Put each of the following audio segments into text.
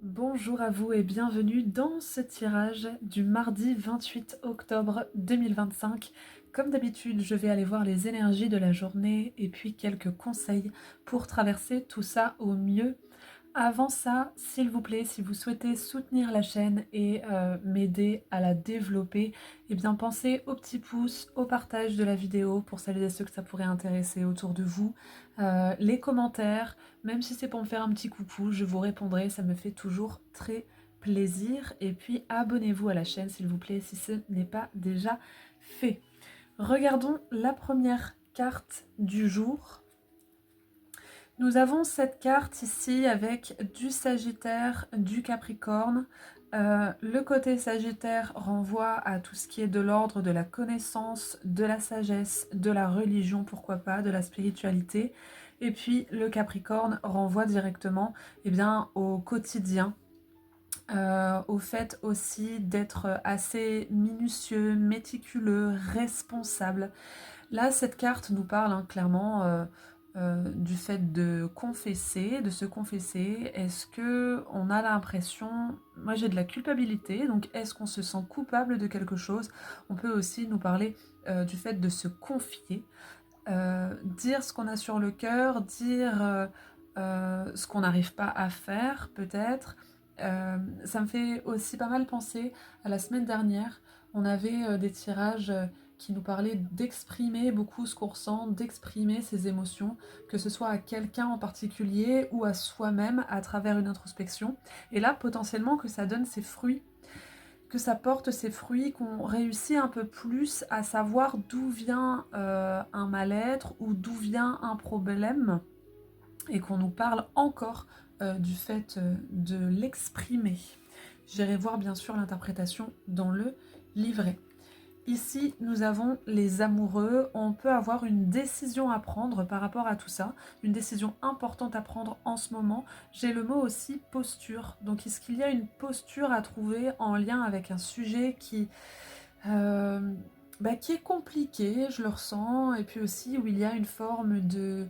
Bonjour à vous et bienvenue dans ce tirage du mardi 28 octobre 2025. Comme d'habitude, je vais aller voir les énergies de la journée et puis quelques conseils pour traverser tout ça au mieux. Avant ça, s'il vous plaît, si vous souhaitez soutenir la chaîne et m'aider à la développer, eh bien pensez au petit pouce, au partage de la vidéo pour celles et ceux que ça pourrait intéresser autour de vous, les commentaires, même si c'est pour me faire un petit coucou, je vous répondrai, ça me fait toujours très plaisir. Et puis abonnez-vous à la chaîne s'il vous plaît si ce n'est pas déjà fait. Regardons la première carte du jour. Nous avons cette carte ici avec du Sagittaire, du Capricorne. Le côté Sagittaire renvoie à tout ce qui est de l'ordre de la connaissance, de la sagesse, de la religion, pourquoi pas, de la spiritualité. Et puis le Capricorne renvoie directement au quotidien, au fait aussi d'être assez minutieux, méticuleux, responsable. Là, cette carte nous parle clairement du fait de confesser, de se confesser. Est-ce que on a l'impression, moi j'ai de la culpabilité, donc est-ce qu'on se sent coupable de quelque chose? On peut aussi nous parler du fait de se confier, dire ce qu'on a sur le cœur, dire ce qu'on n'arrive pas à faire peut-être. Ça me fait aussi pas mal penser à la semaine dernière. On avait des tirages qui nous parlaient d'exprimer beaucoup ce qu'on ressent, d'exprimer ses émotions, que ce soit à quelqu'un en particulier ou à soi-même à travers une introspection. Et là, potentiellement, que ça donne ses fruits, que ça porte ses fruits, qu'on réussit un peu plus à savoir d'où vient un mal-être ou d'où vient un problème et qu'on nous parle encore du fait de l'exprimer. J'irai voir bien sûr l'interprétation dans le livret. Ici, nous avons les amoureux. On peut avoir une décision à prendre par rapport à tout ça, une décision importante à prendre en ce moment. J'ai le mot aussi posture. Donc, est-ce qu'il y a une posture à trouver en lien avec un sujet euh, qui est compliqué, je le ressens, et puis aussi où il y a une forme de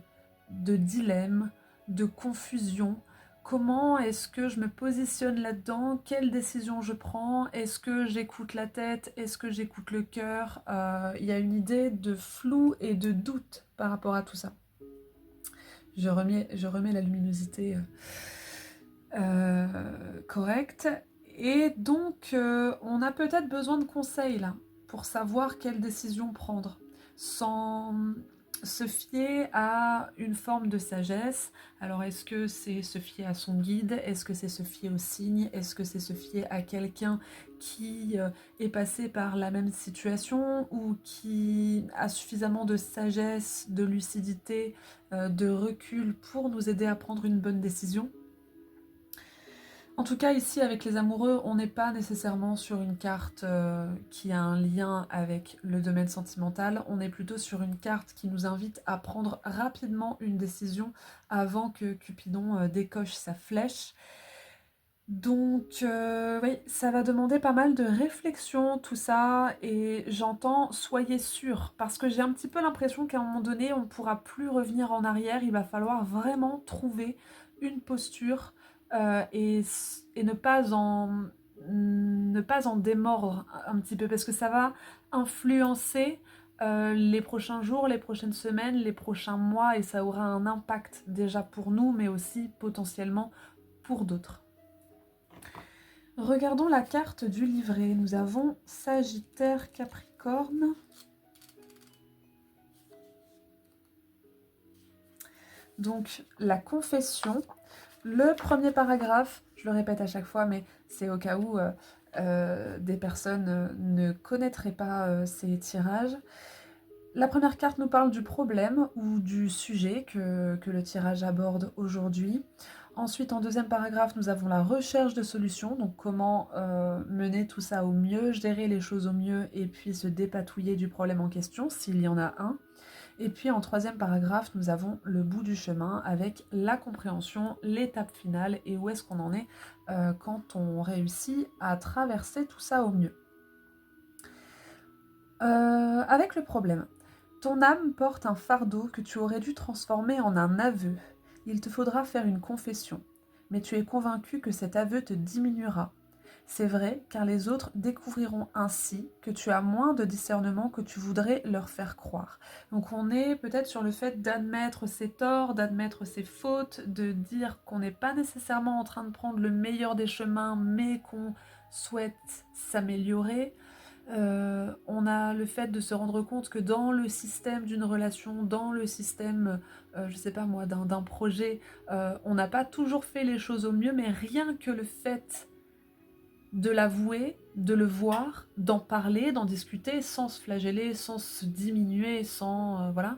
dilemme, de confusion. Comment est-ce que je me positionne là-dedans? Quelle décision je prends? Est-ce que j'écoute la tête? Est-ce que j'écoute le cœur? Il y a une idée de flou et de doute par rapport à tout ça. Je remets la luminosité correcte. Et donc, on a peut-être besoin de conseils là, pour savoir quelle décision prendre, sans se fier à une forme de sagesse. Alors, est-ce que c'est se fier à son guide? Est-ce que c'est se fier au signe? Est-ce que c'est se fier à quelqu'un qui est passé par la même situation ou qui a suffisamment de sagesse, de lucidité, de recul pour nous aider à prendre une bonne décision? En tout cas, ici, avec les amoureux, on n'est pas nécessairement sur une carte qui a un lien avec le domaine sentimental. On est plutôt sur une carte qui nous invite à prendre rapidement une décision avant que Cupidon décoche sa flèche. Donc, oui, ça va demander pas mal de réflexion, tout ça, et j'entends soyez sûr, parce que j'ai un petit peu l'impression qu'à un moment donné, on ne pourra plus revenir en arrière, il va falloir vraiment trouver une posture et ne pas en démordre un petit peu, parce que ça va influencer les prochains jours, les prochaines semaines, les prochains mois, et ça aura un impact déjà pour nous, mais aussi potentiellement pour d'autres. Regardons la carte du livret. Nous avons Sagittaire, Capricorne. Donc, la confession. Le premier paragraphe, je le répète à chaque fois, mais c'est au cas où des personnes ne connaîtraient pas ces tirages. La première carte nous parle du problème ou du sujet que le tirage aborde aujourd'hui. Ensuite, en deuxième paragraphe, nous avons la recherche de solutions, donc comment mener tout ça au mieux, gérer les choses au mieux et puis se dépatouiller du problème en question, s'il y en a un. Et puis en troisième paragraphe, nous avons le bout du chemin avec la compréhension, l'étape finale et où est-ce qu'on en est quand on réussit à traverser tout ça au mieux. Avec le problème. Ton âme porte un fardeau que tu aurais dû transformer en un aveu. Il te faudra faire une confession. mais tu es convaincu que cet aveu te diminuera. C'est vrai, car les autres découvriront ainsi que tu as moins de discernement que tu voudrais leur faire croire. Donc on est peut-être sur le fait d'admettre ses torts, d'admettre ses fautes, de dire qu'on n'est pas nécessairement en train de prendre le meilleur des chemins, mais qu'on souhaite s'améliorer. On a le fait de se rendre compte que dans le système d'une relation, dans le système, je sais pas moi, d'un projet, on n'a pas toujours fait les choses au mieux, mais rien que le fait de l'avouer, de le voir, d'en parler, d'en discuter, sans se flageller, sans se diminuer, sans... voilà.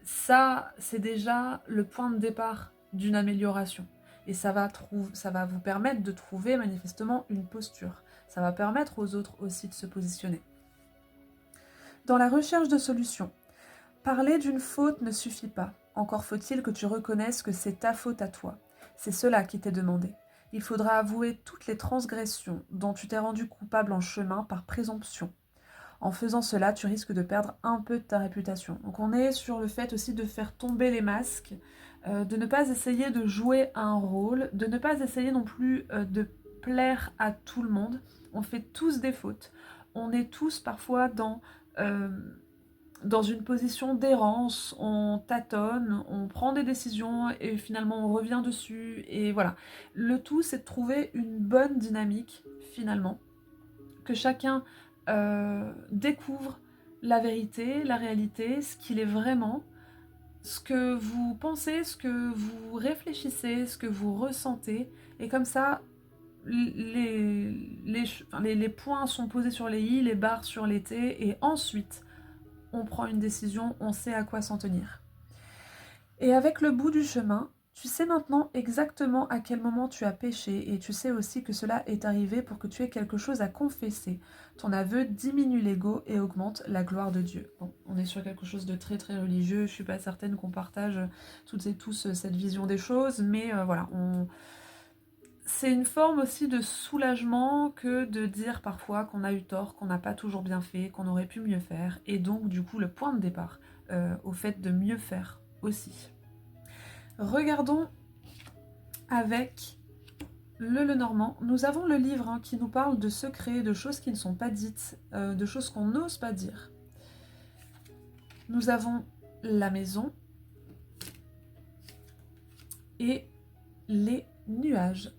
Ça, c'est déjà le point de départ d'une amélioration. Et ça va vous permettre de trouver manifestement une posture. Ça va permettre aux autres aussi de se positionner. Dans la recherche de solutions, parler d'une faute ne suffit pas. Encore faut-il que tu reconnaisses que c'est ta faute à toi. C'est cela qui t'est demandé. Il faudra avouer toutes les transgressions dont tu t'es rendu coupable en chemin par présomption. En faisant cela, tu risques de perdre un peu de ta réputation. Donc on est sur le fait aussi de faire tomber les masques, de ne pas essayer de jouer un rôle, de ne pas essayer non plus de plaire à tout le monde. On fait tous des fautes. On est tous parfois dans une position d'errance, on tâtonne, on prend des décisions et finalement on revient dessus. Et voilà. Le tout, c'est de trouver une bonne dynamique, finalement, que chacun découvre la vérité, la réalité, ce qu'il est vraiment, ce que vous pensez, ce que vous réfléchissez, ce que vous ressentez. Et comme ça, les points sont posés sur les i, les barres sur les t, et ensuite, on prend une décision, on sait à quoi s'en tenir. Et avec le bout du chemin, tu sais maintenant exactement à quel moment tu as péché et tu sais aussi que cela est arrivé pour que tu aies quelque chose à confesser. Ton aveu diminue l'ego et augmente la gloire de Dieu. Bon, on est sur quelque chose de très très religieux, je suis pas certaine qu'on partage toutes et tous cette vision des choses, mais voilà, c'est une forme aussi de soulagement que de dire parfois qu'on a eu tort, qu'on n'a pas toujours bien fait, qu'on aurait pu mieux faire, et donc du coup le point de départ au fait de mieux faire aussi. Regardons avec le Lenormand. Nous avons le livre qui nous parle de secrets, de choses qui ne sont pas dites, de choses qu'on n'ose pas dire. Nous avons la maison et les nuages.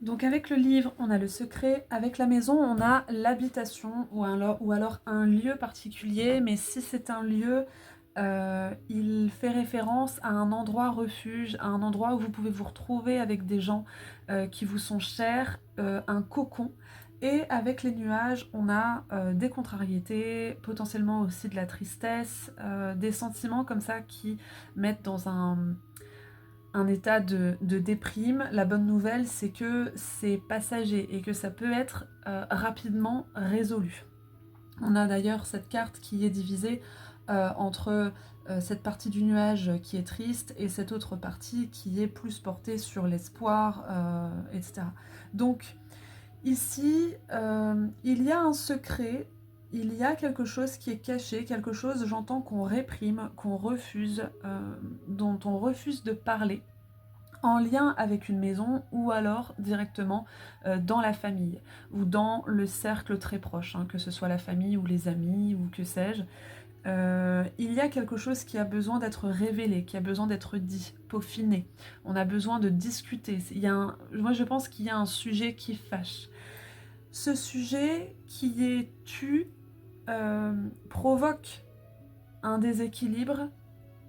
Donc avec le livre, on a le secret. Avec la maison, on a l'habitation ou alors un lieu particulier. Mais si c'est un lieu, il fait référence à un endroit refuge, à un endroit où vous pouvez vous retrouver avec des gens qui vous sont chers, un cocon. Et avec les nuages, on a des contrariétés, potentiellement aussi de la tristesse, des sentiments comme ça qui mettent dans un état de déprime. La bonne nouvelle, c'est que c'est passager et que ça peut être rapidement résolu. On a d'ailleurs cette carte qui est divisée entre cette partie du nuage qui est triste et cette autre partie qui est plus portée sur l'espoir, etc. Donc ici, il y a un secret, il y a quelque chose qui est caché, quelque chose, j'entends, qu'on réprime, qu'on refuse, dont on refuse de parler, en lien avec une maison ou alors directement dans la famille ou dans le cercle très proche, que ce soit la famille ou les amis ou que sais-je. Il y a quelque chose qui a besoin d'être révélé, qui a besoin d'être dit, peaufiné. On a besoin de discuter. Moi, je pense qu'il y a un sujet qui fâche. Ce sujet qui est provoque un déséquilibre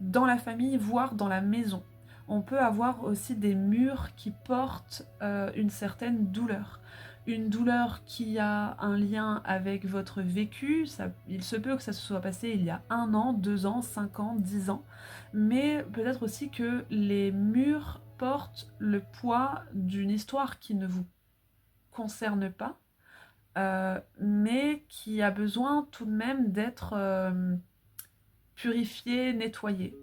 dans la famille, voire dans la maison. On peut avoir aussi des murs qui portent une certaine douleur. Une douleur qui a un lien avec votre vécu. Il se peut que ça se soit passé il y a 1 an, 2 ans, 5 ans, 10 ans. Mais peut-être aussi que les murs portent le poids d'une histoire qui ne vous concerne pas, mais qui a besoin tout de même d'être purifiée, nettoyée.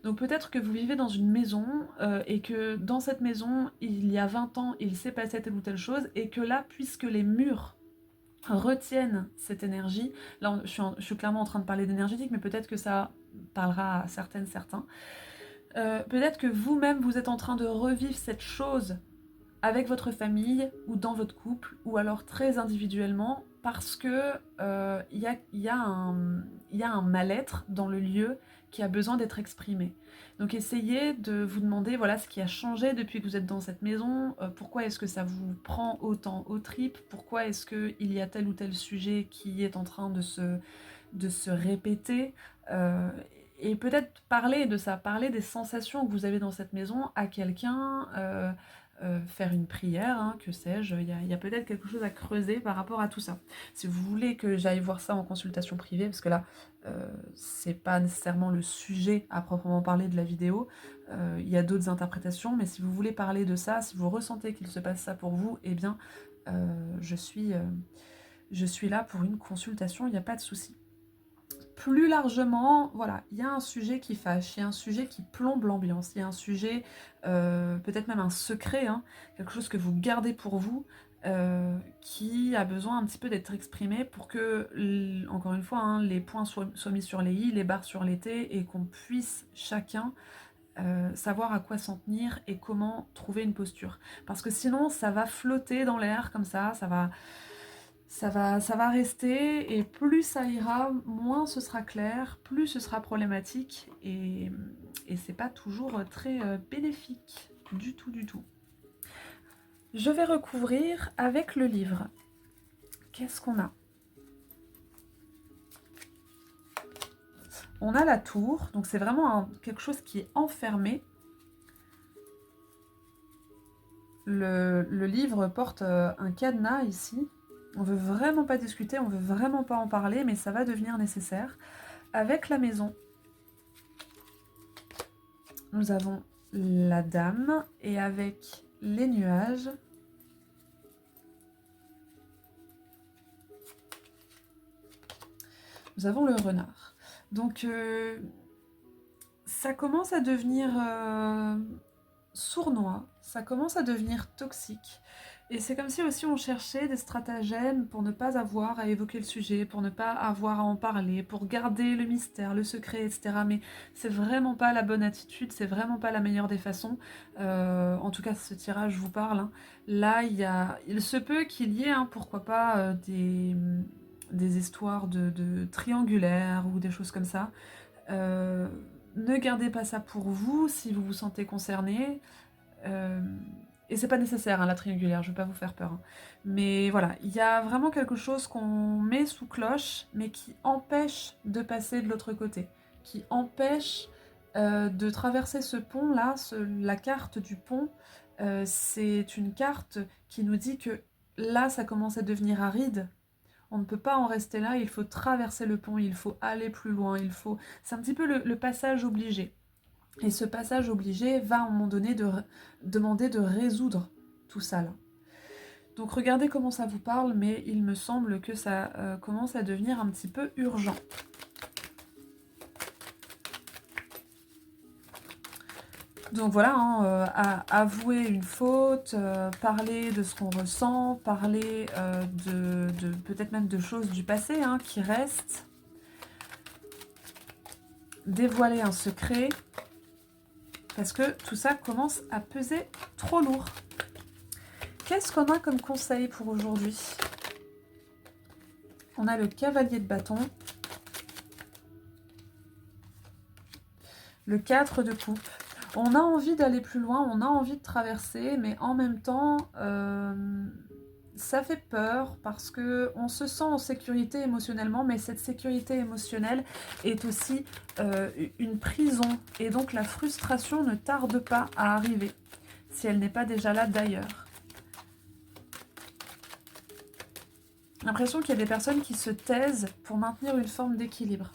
Donc peut-être que vous vivez dans une maison et que dans cette maison, il y a 20 ans, il s'est passé telle ou telle chose et que là, puisque les murs retiennent cette énergie, là je suis clairement en train de parler d'énergétique, mais peut-être que ça parlera à certains, Peut-être que vous-même, vous êtes en train de revivre cette chose avec votre famille ou dans votre couple, ou alors très individuellement, parce que y a un mal-être dans le lieu qui a besoin d'être exprimé. Donc essayez de vous demander voilà ce qui a changé depuis que vous êtes dans cette maison, pourquoi est-ce que ça vous prend autant aux tripes, pourquoi est-ce qu'il y a tel ou tel sujet qui est en train de se répéter, et peut-être parler de ça, parler des sensations que vous avez dans cette maison à quelqu'un, faire une prière, hein, que sais-je, il y a peut-être quelque chose à creuser par rapport à tout ça. Si vous voulez que j'aille voir ça en consultation privée, parce que là, c'est pas nécessairement le sujet à proprement parler de la vidéo, il y a d'autres interprétations, mais si vous voulez parler de ça, si vous ressentez qu'il se passe ça pour vous, eh bien, je suis là pour une consultation, il n'y a pas de souci. Plus largement, voilà, il y a un sujet qui fâche, il y a un sujet qui plombe l'ambiance, il y a un sujet, peut-être même un secret, hein, quelque chose que vous gardez pour vous, qui a besoin un petit peu d'être exprimé pour que, encore une fois, hein, les points soient mis sur les i, les barres sur les t, et qu'on puisse chacun savoir à quoi s'en tenir et comment trouver une posture. Parce que sinon, ça va flotter dans l'air comme ça va rester, et plus ça ira, moins ce sera clair, plus ce sera problématique, et c'est pas toujours très bénéfique du tout, du tout. Je vais recouvrir avec le livre. Qu'est-ce qu'on a? On a la tour, donc c'est vraiment quelque chose qui est enfermé. Le livre porte un cadenas ici. On veut vraiment pas discuter, on veut vraiment pas en parler, mais ça va devenir nécessaire. Avec la maison, nous avons la dame, et avec les nuages, nous avons le renard. Donc ça commence à devenir sournois, ça commence à devenir toxique. Et c'est comme si aussi on cherchait des stratagèmes pour ne pas avoir à évoquer le sujet, pour ne pas avoir à en parler, pour garder le mystère, le secret, etc. Mais c'est vraiment pas la bonne attitude, c'est vraiment pas la meilleure des façons. En tout cas, ce tirage vous parle, hein. Là, il se peut qu'il y ait, hein, pourquoi pas, des histoires de triangulaires ou des choses comme ça. Ne gardez pas ça pour vous si vous vous sentez concerné. Euh, et c'est pas nécessaire, hein, la triangulaire, je veux pas vous faire peur, hein. Mais voilà, il y a vraiment quelque chose qu'on met sous cloche, mais qui empêche de passer de l'autre côté, qui empêche de traverser ce pont-là, la carte du pont. C'est une carte qui nous dit que là, ça commence à devenir aride. On ne peut pas en rester là, il faut traverser le pont, il faut aller plus loin, c'est un petit peu le passage obligé. Et ce passage obligé va à un moment donné demander de résoudre tout ça là. Donc regardez comment ça vous parle, mais il me semble que ça commence à devenir un petit peu urgent. Donc voilà, hein, avouer une faute, parler de ce qu'on ressent, parler de peut-être même de choses du passé, hein, qui restent, dévoiler un secret, parce que tout ça commence à peser trop lourd. Qu'est-ce qu'on a comme conseil pour aujourd'hui? On a le cavalier de bâton, le 4 de coupe. On a envie d'aller plus loin, on a envie de traverser, mais en même temps, ça fait peur parce qu'on se sent en sécurité émotionnellement, mais cette sécurité émotionnelle est aussi une prison, et donc la frustration ne tarde pas à arriver, si elle n'est pas déjà là d'ailleurs. L'impression qu'il y a des personnes qui se taisent pour maintenir une forme d'équilibre.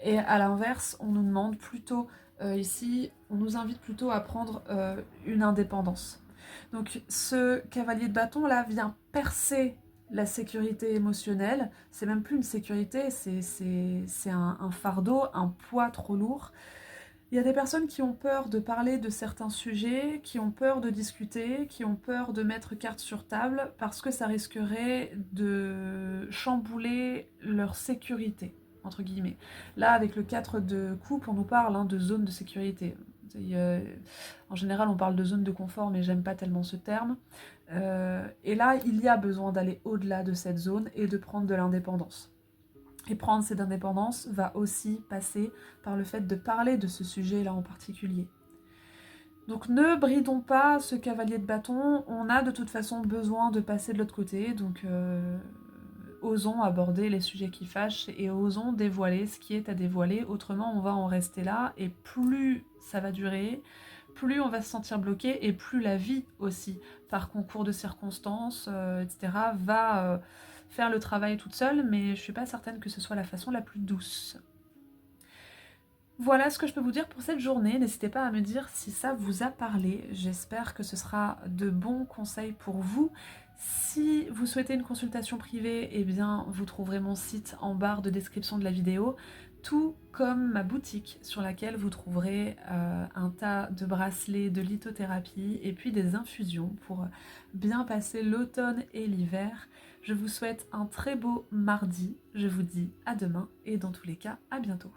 Et à l'inverse, on nous demande plutôt, ici, on nous invite plutôt à prendre une indépendance. Donc ce cavalier de bâton là vient percer la sécurité émotionnelle. C'est même plus une sécurité, c'est un fardeau, un poids trop lourd. Il y a des personnes qui ont peur de parler de certains sujets, qui ont peur de discuter, qui ont peur de mettre carte sur table parce que ça risquerait de chambouler leur sécurité, entre guillemets. Là, avec le 4 de coupe, on nous parle, hein, de zone de sécurité. En général, on parle de zone de confort, mais j'aime pas tellement ce terme. Et là, il y a besoin d'aller au-delà de cette zone et de prendre de l'indépendance. Et prendre cette indépendance va aussi passer par le fait de parler de ce sujet-là en particulier. Donc ne bridons pas ce cavalier de bâton, on a de toute façon besoin de passer de l'autre côté, donc osons aborder les sujets qui fâchent et osons dévoiler ce qui est à dévoiler, autrement on va en rester là, et plus ça va durer, plus on va se sentir bloqué, et plus la vie aussi, par concours de circonstances, etc., va faire le travail toute seule, mais je suis pas certaine que ce soit la façon la plus douce. Voilà ce que je peux vous dire pour cette journée. N'hésitez pas à me dire si ça vous a parlé. J'espère que ce sera de bons conseils pour vous. Si vous souhaitez une consultation privée, eh bien, vous trouverez mon site en barre de description de la vidéo, tout comme ma boutique sur laquelle vous trouverez un tas de bracelets de lithothérapie et puis des infusions pour bien passer l'automne et l'hiver. Je vous souhaite un très beau mardi. Je vous dis à demain et dans tous les cas, à bientôt.